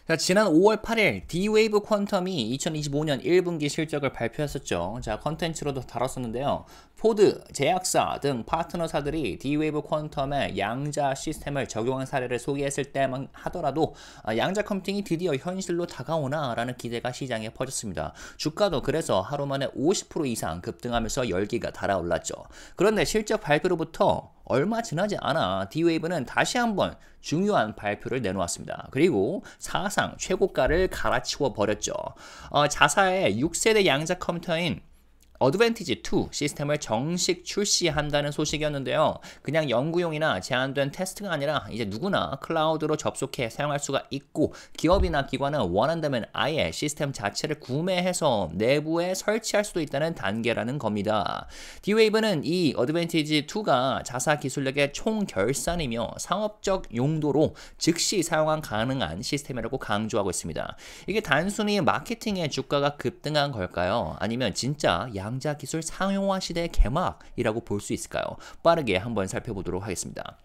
자, 지난 5월 8일 D-Wave 퀀텀이 2025년 1분기 실적을 발표했었죠. 자, 컨텐츠로도 다뤘었는데요. 포드, 제약사 등 파트너사들이 D-Wave 퀀텀의 양자 시스템을 적용한 사례를 소개했을 때만 하더라도 양자 컴퓨팅이 드디어 현실로 다가오나 라는 기대가 시장에 퍼졌습니다. 주가도 그래서 하루 만에 50% 이상 급등하면서 열기가 달아올랐죠. 그런데 실적 발표로부터 얼마 지나지 않아 D-Wave는 다시 한번 중요한 발표를 내놓았습니다. 그리고 사상 최고가를 갈아치워 버렸죠. 자사의 6세대 양자 컴퓨터인 어드밴티지 2 시스템을 정식 출시한다는 소식이었는데요. 그냥 연구용이나 제한된 테스트가 아니라 이제 누구나 클라우드로 접속해 사용할 수가 있고 기업이나 기관은 원한다면 아예 시스템 자체를 구매해서 내부에 설치할 수도 있다는 단계라는 겁니다. D-Wave는 이 어드밴티지 2가 자사 기술력의 총결산이며 상업적 용도로 즉시 사용 가능한 시스템이라고 강조하고 있습니다. 이게 단순히 마케팅의 주가가 급등한 걸까요? 아니면 진짜 양자 기술 상용화 시대의 개막이라고 볼 수 있을까요? 빠르게 한번 살펴보도록 하겠습니다.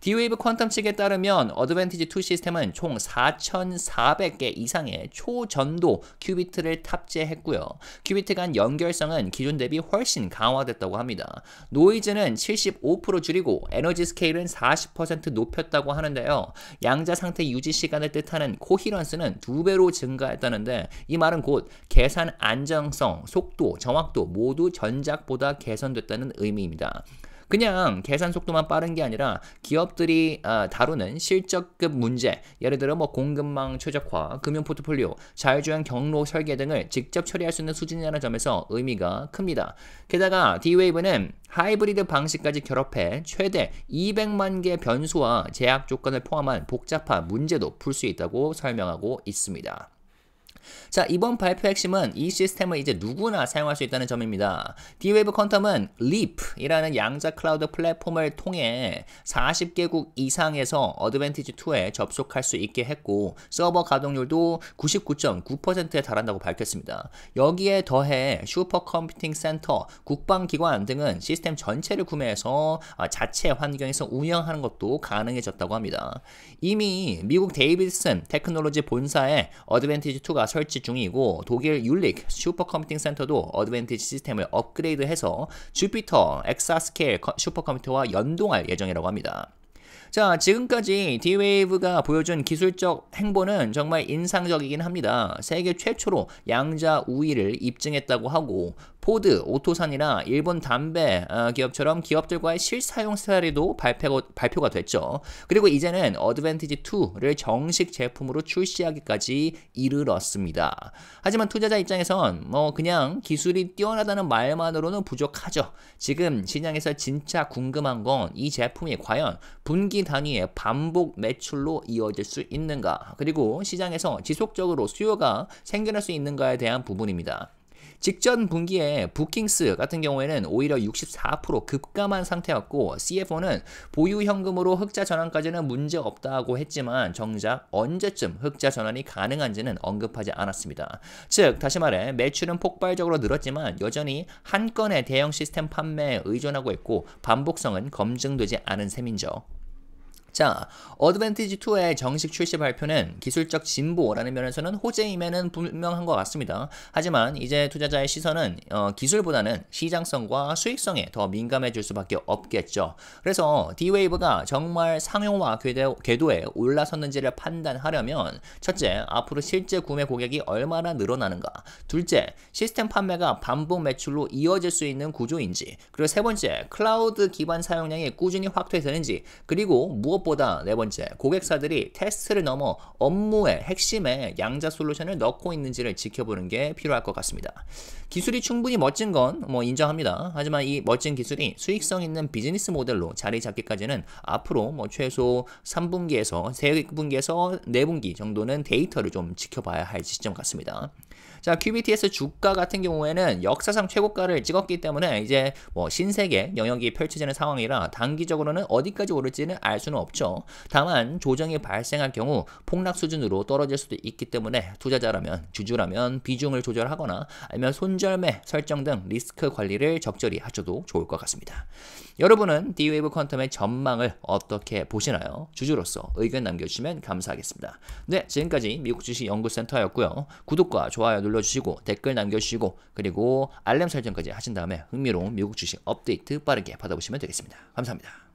D-Wave 퀀텀 측에 따르면 어드밴티지 2 시스템은 총 4,400개 이상의 초전도 큐비트를 탑재했고요. 큐비트 간 연결성은 기존 대비 훨씬 강화됐다고 합니다. 노이즈는 75% 줄이고 에너지 스케일은 40% 높였다고 하는데요. 양자 상태 유지 시간을 뜻하는 코히런스는 2배로 증가했다는데 이 말은 곧 계산 안정성, 속도, 정확도 모두 전작보다 개선됐다는 의미입니다. 그냥 계산 속도만 빠른 게 아니라 기업들이 다루는 실적급 문제, 예를 들어 공급망 최적화, 금융 포트폴리오, 자율주행 경로 설계 등을 직접 처리할 수 있는 수준이라는 점에서 의미가 큽니다. 게다가 D-Wave는 하이브리드 방식까지 결합해 최대 200만 개 변수와 제약 조건을 포함한 복잡한 문제도 풀 수 있다고 설명하고 있습니다. 자, 이번 발표 핵심은 이 시스템을 이제 누구나 사용할 수 있다는 점입니다. D-Wave 퀀텀은 Leap이라는 양자 클라우드 플랫폼을 통해 40개국 이상에서 어드밴티지 2에 접속할 수 있게 했고 서버 가동률도 99.9%에 달한다고 밝혔습니다. 여기에 더해 슈퍼컴퓨팅 센터, 국방기관 등은 시스템 전체를 구매해서 자체 환경에서 운영하는 것도 가능해졌다고 합니다. 이미 미국 데이비슨 테크놀로지 본사에 어드밴티지 2가 설치 중이고 독일 율릭 슈퍼컴퓨팅 센터도 어드밴티지 시스템을 업그레이드해서 주피터 엑사스케일 슈퍼컴퓨터와 연동할 예정이라고 합니다. 자, 지금까지 D-Wave가 보여준 기술적 행보는 정말 인상적이긴 합니다. 세계 최초로 양자 우위를 입증했다고 하고 포드, 오토산이나 일본 담배 기업처럼 기업들과의 실사용 사례도 발표가 됐죠. 그리고 이제는 어드밴티지 2를 정식 제품으로 출시하기까지 이르렀습니다. 하지만 투자자 입장에선 그냥 기술이 뛰어나다는 말만으로는 부족하죠. 지금 시장에서 진짜 궁금한 건 이 제품이 과연 분기 단위의 반복 매출로 이어질 수 있는가, 그리고 시장에서 지속적으로 수요가 생겨날 수 있는가에 대한 부분입니다. 직전 분기에 부킹스 같은 경우에는 오히려 64% 급감한 상태였고 CFO는 보유 현금으로 흑자 전환까지는 문제 없다고 했지만 정작 언제쯤 흑자 전환이 가능한지는 언급하지 않았습니다. 즉 다시 말해 매출은 폭발적으로 늘었지만 여전히 한 건의 대형 시스템 판매에 의존하고 있고 반복성은 검증되지 않은 셈이죠. 자, 어드밴티지 2의 정식 출시 발표는 기술적 진보라는 면에서는 호재임에는 분명한 것 같습니다. 하지만 이제 투자자의 시선은 기술보다는 시장성과 수익성에 더 민감해질 수밖에 없겠죠. 그래서 D-Wave가 정말 상용화 궤도에 올라섰는지를 판단하려면 첫째, 앞으로 실제 구매 고객이 얼마나 늘어나는가, 둘째, 시스템 판매가 반복 매출로 이어질 수 있는 구조인지, 그리고 세 번째, 클라우드 기반 사용량이 꾸준히 확대되는지, 그리고 무엇보다 네 번째, 고객사들이 테스트를 넘어 업무의 핵심에 양자 솔루션을 넣고 있는지를 지켜보는 게 필요할 것 같습니다. 기술이 충분히 멋진 건 인정합니다. 하지만 이 멋진 기술이 수익성 있는 비즈니스 모델로 자리 잡기까지는 앞으로 최소 3분기에서 3분기에서 4분기 정도는 데이터를 좀 지켜봐야 할 시점 같습니다. 자, QBTS 주가 같은 경우에는 역사상 최고가를 찍었기 때문에 이제 뭐 신세계 영역이 펼쳐지는 상황이라 단기적으로는 어디까지 오를지는 알 수는 없죠. 다만 조정이 발생할 경우 폭락 수준으로 떨어질 수도 있기 때문에 투자자라면, 주주라면 비중을 조절하거나 아니면 손절매 설정 등 리스크 관리를 적절히 하셔도 좋을 것 같습니다. 여러분은 D-Wave 퀀텀의 전망을 어떻게 보시나요? 주주로서 의견 남겨주시면 감사하겠습니다. 네, 지금까지 미국 주식 연구센터였고요. 구독과 좋아요 눌러주시고 댓글 남겨주시고 그리고 알람 설정까지 하신 다음에 흥미로운 미국 주식 업데이트 빠르게 받아보시면 되겠습니다. 감사합니다.